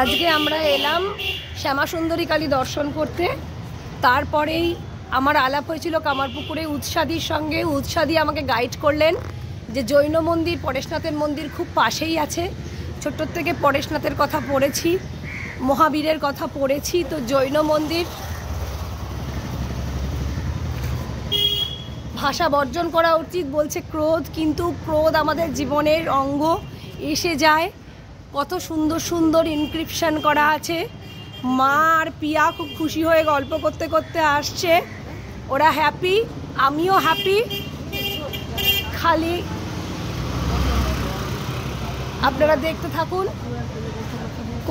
আজকে আমরা এলাম শ্যামা সুন্দরী কালী দর্শন করতে। তারপরেই আমার আলাপ হয়েছিল কামারপুকুরে উৎসাদির সঙ্গে। উৎসাদি আমাকে গাইড করলেন যে জৈন মন্দির, পরেশনাথের মন্দির খুব পাশেই আছে। ছোট্ট থেকে পরেশনাথের কথা পড়েছি, মহাবীরের কথা পড়েছি। তো জৈন মন্দির ভাষা বর্জন করা উচিত বলছে ক্রোধ, কিন্তু ক্রোধ আমাদের জীবনের অঙ্গ, এসে যায়। কত সুন্দর সুন্দর ইনক্রিপশন করা আছে। মা আর পিয়া খুব খুশি হয়ে গল্প করতে করতে আসছে। ওরা হ্যাপি, আমিও হ্যাপি। খালি আপনারা দেখতে থাকুন।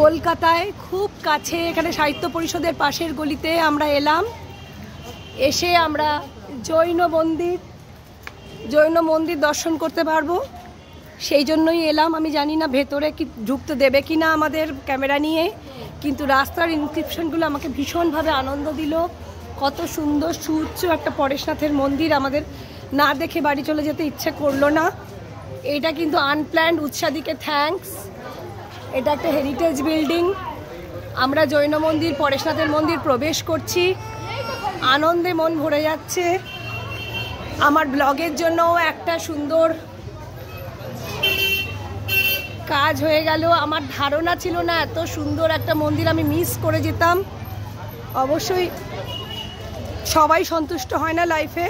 কলকাতায় খুব কাছে, এখানে সাহিত্য পরিষদের পাশের গলিতে আমরা এলাম। এসে আমরা জৈন মন্দির দর্শন করতে পারবো, সেই জন্যই এলাম। আমি জানি না ভেতরে কি ঢুকতে দেবে কি না আমাদের ক্যামেরা নিয়ে, কিন্তু রাস্তার ইনক্রিপশনগুলো আমাকে ভীষণভাবে আনন্দ দিল। কত সুন্দর সুউচ্চ একটা পরেশনাথের মন্দির, আমাদের না দেখে বাড়ি চলে যেতে ইচ্ছে করলো না। এটা কিন্তু আনপ্ল্যান্ড। উৎসাদিকে থ্যাঙ্কস। এটা একটা হেরিটেজ বিল্ডিং। আমরা জৈন মন্দির, পরেশনাথের মন্দির প্রবেশ করছি। আনন্দে মন ভরে যাচ্ছে। আমার ব্লগের জন্যও একটা সুন্দর কাজ হয়ে গেল। আমার ধারণা ছিল না এত সুন্দর একটা মন্দির আমি মিস করে যেতাম। অবশ্যই সবাই সন্তুষ্ট হয় না লাইফে।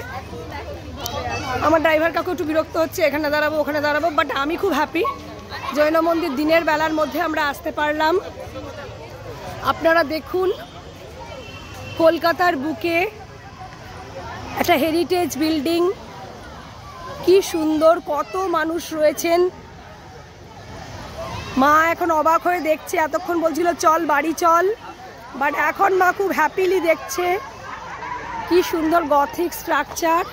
আমার ড্রাইভার কাকু একটু বিরক্ত হচ্ছে, এখানে দাঁড়াবো ওখানে দাঁড়াবো, বাট আমি খুব হ্যাপি। জৈন মন্দির দিনের বেলার মধ্যে আমরা আসতে পারলাম। আপনারা দেখুন, কলকাতার বুকে একটা হেরিটেজ বিল্ডিং, কি সুন্দর, কত মানুষ রয়েছেন। মা এখন অবাক হয়ে দেখছে, এতক্ষণ বলছিল চল বাড়ি চল, বাট এখন মা খুব হ্যাপিলি দেখছে। কি সুন্দর গথিক স্ট্রাকচার।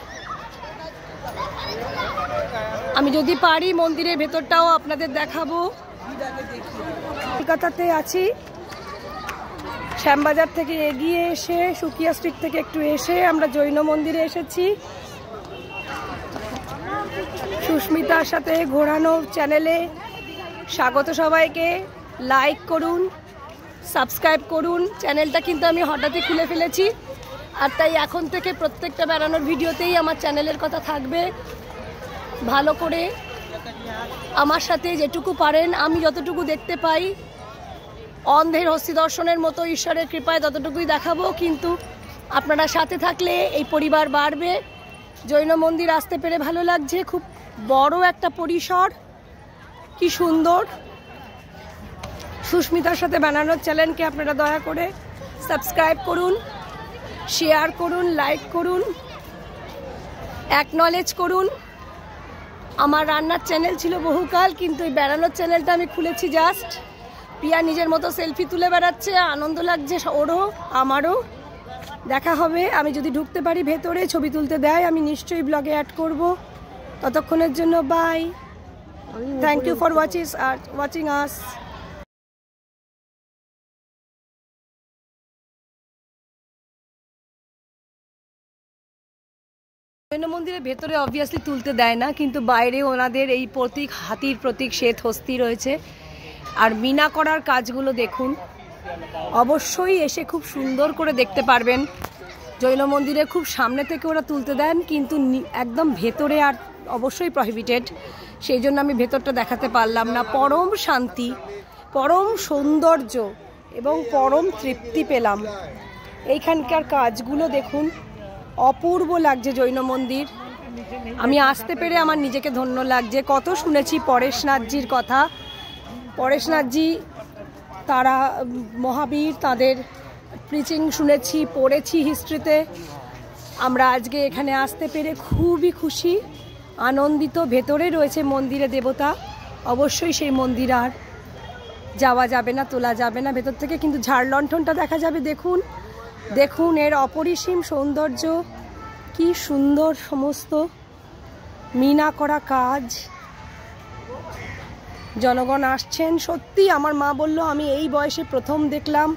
আমি যদি পারি মন্দিরের ভেতরটাও আপনাদের দেখাবো। কলকাতাতে আছি, শ্যামবাজার থেকে এগিয়ে এসে, সুকিয়া স্ট্রিট থেকে একটু এসে আমরা জৈন মন্দিরে এসেছি। সুস্মিতার সাথে ঘোরানো চ্যানেলে স্বাগত সবাইকে। লাইক করুন, সাবস্ক্রাইব করুন। চ্যানেলটা কিন্তু আমি হঠাৎই খুলে ফেলেছি, আর তাই এখন থেকে প্রত্যেকটা বেড়ানোর ভিডিওতেই আমার চ্যানেলের কথা থাকবে। ভালো করে আমার সাথে যেটুকু পারেন, আমি যতটুকু দেখতে পাই, অন্ধের হস্তি দর্শনের মতো ঈশ্বরের কৃপায় ততটুকুই দেখাবো। কিন্তু আপনারা সাথে থাকলে এই পরিবার বাড়বে। জৈন মন্দির আসতে পেরে ভালো লাগছে। খুব বড় একটা পরিসর, কি সুন্দর। সুস্মিতার সাথে বানানোর চ্যানেলকে আপনারা দয়া করে সাবস্ক্রাইব করুন, শেয়ার করুন, লাইক করুন, অ্যাকনলেজ করুন। আমার রান্নার চ্যানেল ছিল বহুকাল, কিন্তু এই বেড়ানোর চ্যানেলটা আমি খুলেছি জাস্ট। পিয়া নিজের মতো সেলফি তুলে বেড়াচ্ছে, আনন্দ লাগছে ওরও আমারও। দেখা হবে, আমি যদি ঢুকতে পারি ভেতরে, ছবি তুলতে দেয়, আমি নিশ্চয়ই ব্লগে অ্যাড করব। ততক্ষণের জন্য bye. Thank you for watching us. Jain মন্দিরের ভেতরে অবভিয়াসলি তুলতে দেয় না, কিন্তু বাইরে ওনাদের এই প্রতীক, হাতির প্রতীক, শ্বেত হস্তি রয়েছে। আর মিনা করার কাজগুলো দেখুন, অবশ্যই এসে খুব সুন্দর করে দেখতে পারবেন। জৈন মন্দিরে খুব সামনে থেকে ওরা তুলতে দেন, কিন্তু একদম ভেতরে আর অবশ্যই প্রহিবিটেড। সেই জন্য আমি ভেতরটা দেখাতে পারলাম না। পরম শান্তি, পরম সৌন্দর্য এবং পরম তৃপ্তি পেলাম। এইখানকার কাজগুলো দেখুন, অপূর্ব লাগছে জৈন মন্দির। আমি আসতে পেরে আমার নিজেকে ধন্য লাগছে। কত শুনেছি পরেশনাথজির কথা। পরেশনাথজি তারা মহাবীর, তাদের প্রিচিং শুনেছি, পড়েছি হিস্ট্রিতে। আমরা আজকে এখানে আসতে পেরে খুবই খুশি, আনন্দিত। ভেতরে রয়েছে মন্দিরে দেবতা, অবশ্যই সেই মন্দির আর যাওয়া যাবে না, তোলা যাবে না ভেতর থেকে, কিন্তু ঝাড়লণ্ঠনটা দেখা যাবে। দেখুন দেখুন এর অপরিসীম সৌন্দর্য, কি সুন্দর সমস্ত মিনা করা কাজ। জনগণ আসছেন। সত্যি আমার মা বলল আমি এই বয়সে প্রথম দেখলাম,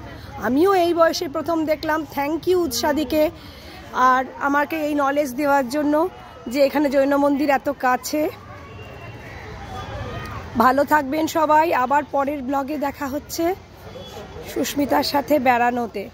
আমিও এই বয়সে প্রথম দেখলাম। থ্যাংক ইউ উৎসাদিকে আর আমাকে এই নলেজ দেওয়ার জন্য যে এখানে জৈন মন্দির এত কাছে। ভালো থাকবেন সবাই, আবার পরের ব্লগে দেখা হচ্ছে। সুস্মিতার সাথে বেড়ানোতে।